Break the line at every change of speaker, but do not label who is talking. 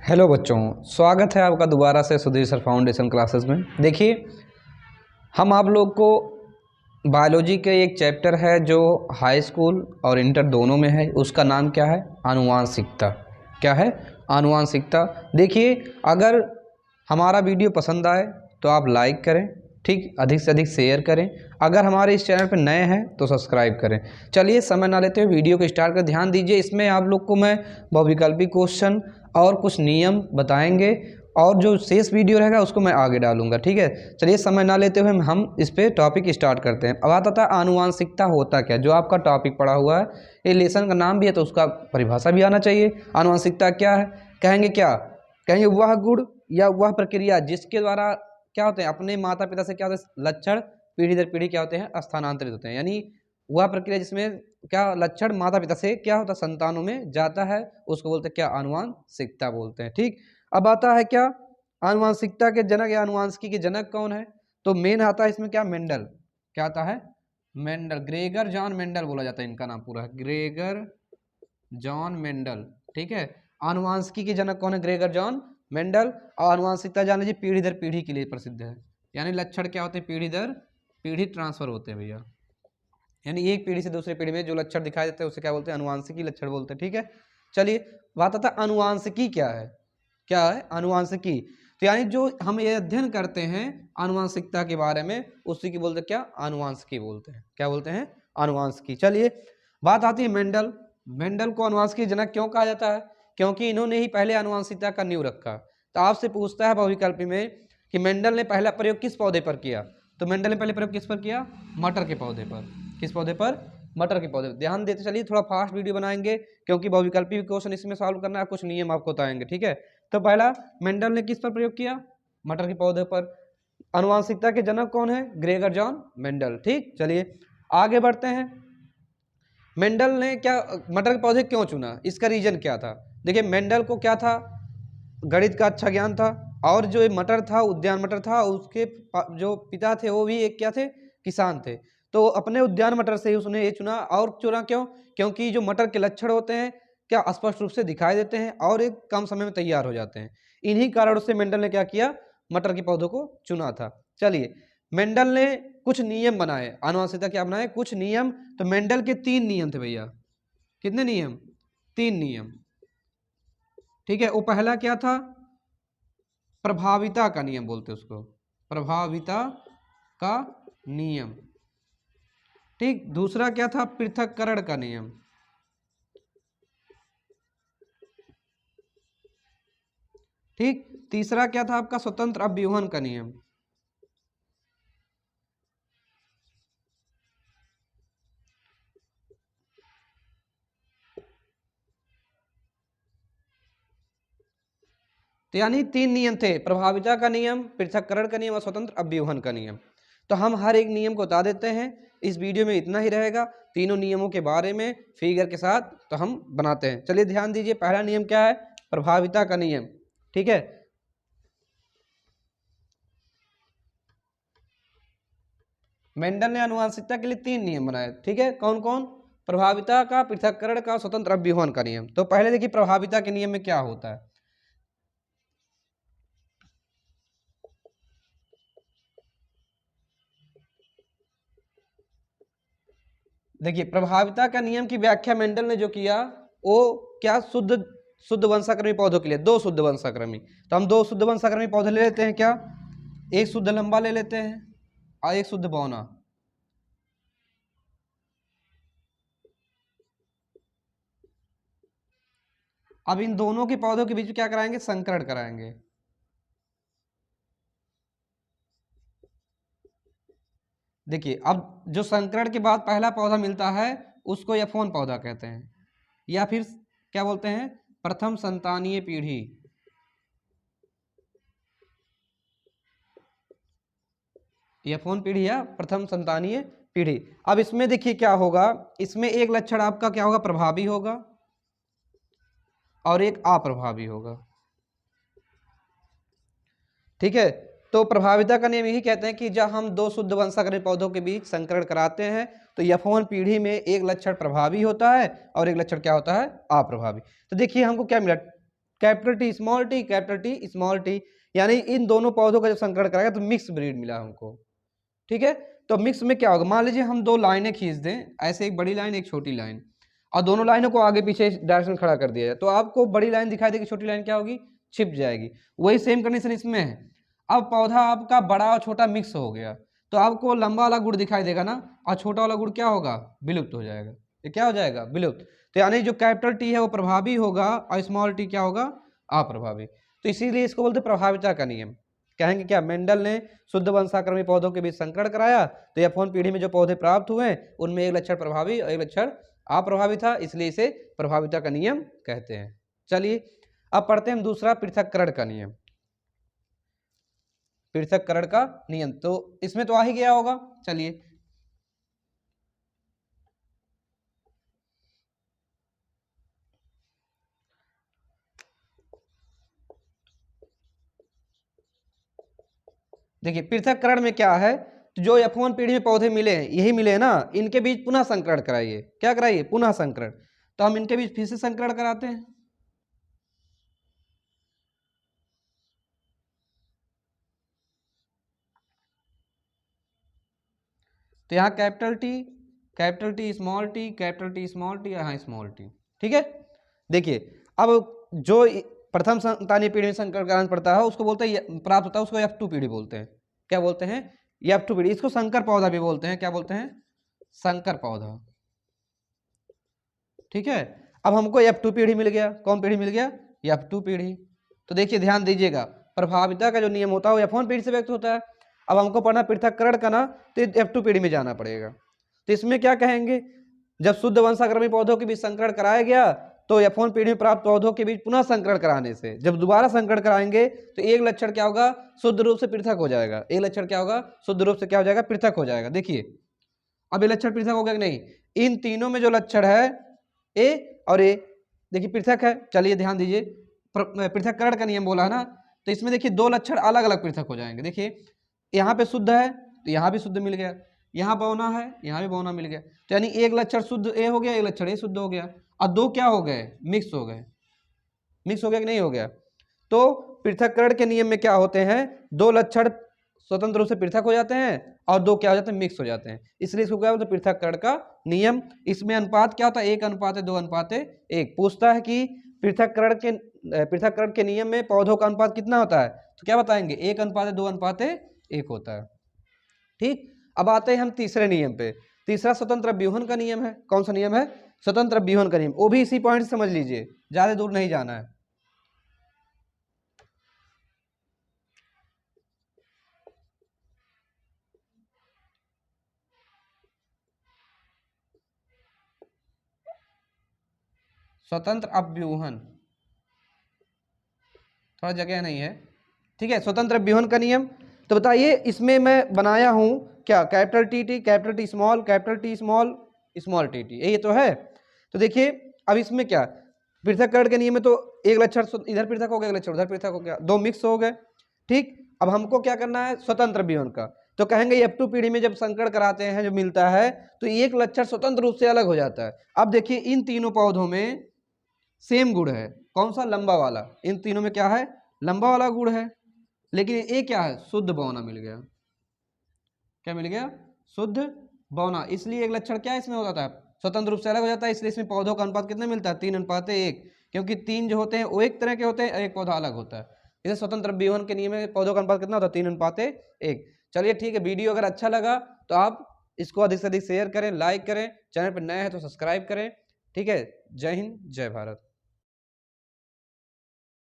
Hello बच्चों, स्वागत है आपका दोबारा से सुधीर सर फाउंडेशन क्लासेस में। देखिए, हम आप लोग को बायोलॉजी के एक चैप्टर है जो हाई स्कूल और इंटर दोनों में है, उसका नाम क्या है? आनुवांशिकता। क्या है? आनुवांशिकता। देखिए, अगर हमारा वीडियो पसंद आए तो आप लाइक करें, ठीक, अधिक से अधिक शेयर करें। अगर हमारे इस चैनल पर नए हैं तो सब्सक्राइब करें। चलिए, समय ना लेते हुए वीडियो को स्टार्ट कर। ध्यान दीजिए, इसमें आप लोग को मैं बहुविकल्पी क्वेश्चन और कुछ नियम बताएंगे और जो शेष वीडियो रहेगा उसको मैं आगे डालूंगा। ठीक है, चलिए समय ना लेते हुए हम इस पे टॉपिक स्टार्ट करते हैं। अब आता है आनुवांशिकता होता क्या, जो आपका टॉपिक पढ़ा हुआ है। ये लेसन का नाम भी है तो उसका परिभाषा भी आना चाहिए। आनुवांशिकता क्या है? कहेंगे क्या? कहेंगे वह गुण या वह प्रक्रिया जिसके द्वारा क्या होते हैं, अपने माता पिता से क्या होते हैं, लक्षण पीढ़ी दर पीढ़ी क्या होते हैं, स्थानांतरित होते हैं। यानी वह प्रक्रिया जिसमें क्या लक्षण माता पिता से क्या होता है, संतानों में जाता है, उसको बोलते हैं क्या? आनुवांशिकता बोलते हैं। ठीक, अब आता है क्या? आनुवांशिकता के जनक या आनुवांशिकी के जनक कौन है? तो मेन आता है इसमें क्या? मेंडल। क्या आता है? मेंडल। ग्रेगर जॉन मेंडल बोला जाता है, इनका नाम पूरा है ग्रेगर जॉन मेंडल। ठीक है, आनुवांशिकी के जनक कौन है? Gregor John Mendel. और आनुवांशिकता जान लीजिए पीढ़ी दर पीढ़ी के लिए प्रसिद्ध है। यानी लक्षण क्या होते हैं? पीढ़ी दर पीढ़ी ट्रांसफर होते हैं भैया। यानी एक पीढ़ी से दूसरी पीढ़ी में जो लक्षण दिखाई देते हैं उसे क्या बोलते हैं? आनुवांशिकी लक्षण बोलते हैं। ठीक है, चलिए बात आता है आनुवांशिकी क्या है। क्या है आनुवांशिकी? तो यानी जो हम ये अध्ययन करते हैं आनुवांशिकता के बारे में, उसी की बोलते हैं क्या? आनुवांशिकी बोलते हैं। क्या बोलते हैं? आनुवांशिकी। चलिए बात आती है मेंडल। मेंडल को आनुवांशिकी जनक क्यों कहा जाता है? क्योंकि इन्होंने ही पहले आनुवांशिकता का नींव रखा। तो आपसे पूछता है बहुविकल्पी में कि मेंडल ने पहला प्रयोग किस पौधे पर किया? तो मेंडल ने पहले प्रयोग किस पर किया? मटर के पौधे पर। किस पौधे पर? मटर के पौधे। ध्यान देते चलिए, थोड़ा फास्ट वीडियो बनाएंगे क्योंकि बहुविकल्पी क्वेश्चन इसमें सॉल्व करना है, कुछ नियम आपको बताएंगे। ठीक है, तो पहला मेंडल ने किस पर प्रयोग किया? मटर के पौधे पर। आनुवांशिकता के जनक कौन है? Gregor John Mendel. ठीक, चलिए आगे बढ़ते हैं। मेंडल ने क्या मटर के पौधे क्यों चुना? इसका रीजन क्या था? देखिए, मेंडल को क्या था? गणित का अच्छा ज्ञान था, और जो ये मटर था, उद्यान मटर था, उसके जो पिता थे वो भी एक क्या थे? किसान थे। तो अपने उद्यान मटर से ही उसने ये चुना। और चुना क्यों? क्योंकि जो मटर के लक्षण होते हैं क्या स्पष्ट रूप से दिखाई देते हैं और एक कम समय में तैयार हो जाते हैं। इन्हीं कारणों से मेंडल ने क्या किया? मटर के पौधों को चुना था। चलिए, मेंडल ने कुछ नियम बनाए। आनुवंशिकता क्या बनाए? कुछ नियम। तो मेंडल के 3 नियम थे भैया। कितने नियम? 3 नियम। ठीक है, वो पहला क्या था? प्रभाविता का नियम बोलते उसको, प्रभाविता का नियम। ठीक, दूसरा क्या था? पृथक्करण का नियम। ठीक, तीसरा क्या था आपका? स्वतंत्र अव्यूहन का नियम। तो यानी 3 नियम थे, प्रभाविता का नियम, पृथक्करण का नियम और स्वतंत्र अव्यूहन का नियम। तो हम हर एक नियम को बता देते हैं। इस वीडियो में इतना ही रहेगा, तीनों नियमों के बारे में फिगर के साथ तो हम बनाते हैं। चलिए ध्यान दीजिए, पहला नियम क्या है? प्रभाविता का नियम। ठीक है, मेंडल ने आनुवंशिकता के लिए 3 नियम बनाए। ठीक है, कौन कौन? प्रभाविता का, पृथक्करण का, स्वतंत्र अव्यूहन का नियम। तो पहले देखिए प्रभाविता के नियम में क्या होता है। देखिए, प्रभाविता का नियम की व्याख्या मेंडल ने जो किया वो क्या? शुद्ध शुद्ध वंशाक्रमी पौधों के लिए 2 शुद्ध वंशाक्रमी। तो हम 2 शुद्ध वंशाक्रमी पौधे ले लेते हैं। क्या? एक शुद्ध लंबा ले लेते हैं और एक शुद्ध बौना। अब इन दोनों के पौधों के बीच क्या कराएंगे? संकरण कराएंगे। देखिए, अब जो संकरण के बाद पहला पौधा मिलता है उसको F1 पौधा कहते हैं, या फिर क्या बोलते हैं? प्रथम संतानीय पीढ़ी। F1 पीढ़ी या प्रथम संतानीय पीढ़ी। अब इसमें देखिए क्या होगा, इसमें एक लक्षण आपका क्या होगा? प्रभावी होगा और एक अप्रभावी होगा। ठीक है, तो प्रभाविता का नियम यही कहते हैं कि जब हम 2 शुद्ध वंशाक्रमी पौधों के बीच संकरण कराते हैं तो F1 पीढ़ी में एक लक्षण प्रभावी होता है और एक लक्षण क्या होता है? अप्रभावी। तो देखिए हमको क्या मिला? Capital T small T, capital T small T, यानी इन दोनों पौधों का जब संकरण कराएगा तो मिक्स ब्रीड मिला हमको। ठीक है, तो मिक्स में क्या होगा, मान लीजिए हम दो लाइनें खींच दें, ऐसे एक बड़ी लाइन एक छोटी लाइन, और दोनों लाइनों को आगे पीछे डायरेक्शन खड़ा कर दिया जाए, तो आपको बड़ी लाइन दिखाई देगी, छोटी लाइन क्या होगी, छिप जाएगी। वही सेम कंडीशन इसमें है। अब पौधा आपका बड़ा और छोटा मिक्स हो गया, तो आपको लंबा वाला गुड़ दिखाई देगा ना, और छोटा वाला गुड़ क्या होगा, विलुप्त हो जाएगा। ये क्या हो जाएगा, विलुप्त। तो यानी जो कैपिटल टी है वो प्रभावी होगा और स्मॉल टी क्या होगा, अप्रभावी। तो इसीलिए इसको बोलते प्रभाविता का नियम। कहेंगे क्या, मेंडल ने शुद्ध वंशाक्रमी पौधों के बीच संकरण कराया, तो F1 पीढ़ी में जो पौधे प्राप्त हुए उनमें एक लक्षण प्रभावी और एक लक्षण अप्रभावी था, इसलिए इसे प्रभाविता का नियम कहते हैं। चलिए अब पढ़ते हैं हम दूसरा पृथक्करण का नियम। पृथक्करण का नियम तो इसमें तो आ ही गया होगा। चलिए देखिए पृथक्करण में क्या है, तो जो F1 पीढ़ी में पौधे मिले हैं, यही मिले हैं ना, इनके बीच पुनः संकरण कराइए। क्या कराइए, पुनः संकरण। तो हम इनके बीच फिर से संकरण कराते हैं। तो यहाँ capital T small T, capital T small T, यहाँ स्मॉल टी। ठीक है, देखिए अब जो प्रथम संतानीय पीढ़ी में संकर कारण पड़ता है उसको बोलते हैं, प्राप्त होता है उसको F2 पीढ़ी बोलते हैं। क्या बोलते हैं, F2 पीढ़ी। इसको संकर पौधा भी बोलते हैं। क्या बोलते हैं, संकर पौधा। ठीक है, अब हमको F2 पीढ़ी मिल गया। कौन पीढ़ी मिल गया, F2 पीढ़ी। तो देखिए ध्यान दीजिएगा, प्रभाविता का जो नियम होता है वो F1 पीढ़ी से व्यक्त होता है। अब हमको पढ़ना पृथक्करण का ना, तो F2 पीढ़ी में जाना पड़ेगा। तो इसमें क्या कहेंगे, जब शुद्ध वंशाक्रमी पौधों के बीच संकरण कराया गया, तो F1 पीढ़ी में प्राप्त पौधों के बीच पुनः संकरण कराने से जब दोबारा संकरण कराएंगे तो एक लक्षण क्या होगा, शुद्ध रूप से पृथक हो जाएगा। एक लक्षण क्या होगा, शुद्ध रूप से क्या हो जाएगा, पृथक हो जाएगा। देखिए अब ये लक्षण पृथक हो गया कि नहीं, इन तीनों में जो लक्षण है ए और ए, देखिए पृथक है। चलिए ध्यान दीजिए, पृथक्करण का नियम बोला है ना, तो इसमें देखिए दो लक्षण अलग अलग पृथक हो जाएंगे। देखिए यहाँ पे शुद्ध है तो यहाँ भी शुद्ध मिल गया, यहाँ बौना है यहाँ भी बौना मिल गया, तो यानी एक लक्षण शुद्ध ए हो गया, एक लक्षण ए शुद्ध हो गया, और दो क्या हो गए, मिक्स हो गए। मिक्स हो गया कि नहीं हो गया। तो पृथक्करण के नियम में क्या होते हैं, दो लक्षण स्वतंत्र रूप से पृथक हो जाते हैं और दो क्या हो जाते हैं, मिक्स हो जाते हैं, इसलिए इसको क्या बोलते हैं, पृथक्करण का नियम। इसमें अनुपात क्या होता है, 1:2:1। पूछता है कि पृथक्करण के नियम में पौधों का अनुपात कितना होता है, तो क्या बताएंगे, 1:2:1 होता है। ठीक, अब आते हैं हम तीसरे नियम पे। तीसरा स्वतंत्र व्यूहन का नियम है। कौन सा नियम है, स्वतंत्र व्यूहन का नियम। वो भी इसी पॉइंट से समझ लीजिए, ज्यादा दूर नहीं जाना है। स्वतंत्र अव्यूहन, थोड़ा जगह नहीं है। ठीक है, स्वतंत्र व्यूहन का नियम। तो बताइए इसमें मैं बनाया हूं क्या, capital T, capital T small, capital T small, small T, यही तो है। तो देखिए अब इसमें क्या, पृथक्करण के नियम में तो एक लक्षण इधर पृथक हो गया, एक लक्षण उधर पृथक हो गया, दो मिक्स हो गए। ठीक, अब हमको क्या करना है, स्वतंत्र व्यूहन का। तो कहेंगे F2 पीढ़ी में जब संकरण कराते हैं, जो मिलता है, तो एक लक्षण स्वतंत्र रूप से अलग हो जाता है। अब देखिए इन तीनों पौधों में सेम गुण है, कौन सा, लंबा वाला। इन तीनों में क्या है, लंबा वाला गुण है, लेकिन ये क्या है, शुद्ध बौना मिल गया। क्या मिल गया, शुद्ध बौना। इसलिए एक लक्षण क्या इसमें होता है, स्वतंत्र रूप से अलग हो जाता है। इसलिए इसमें पौधों का अनुपात कितना मिलता है, 3:1, क्योंकि तीन जो होते हैं वो एक तरह के होते हैं, एक पौधा अलग होता है। इसे स्वतंत्र व्यूहन के नियम में पौधों का अनुपात कितना होता है, 3:1। चलिए ठीक है, वीडियो अगर अच्छा लगा तो आप इसको अधिक से अधिक शेयर करें, लाइक करें, चैनल पर नए हैं तो सब्सक्राइब करें। ठीक है, जय हिंद जय भारत।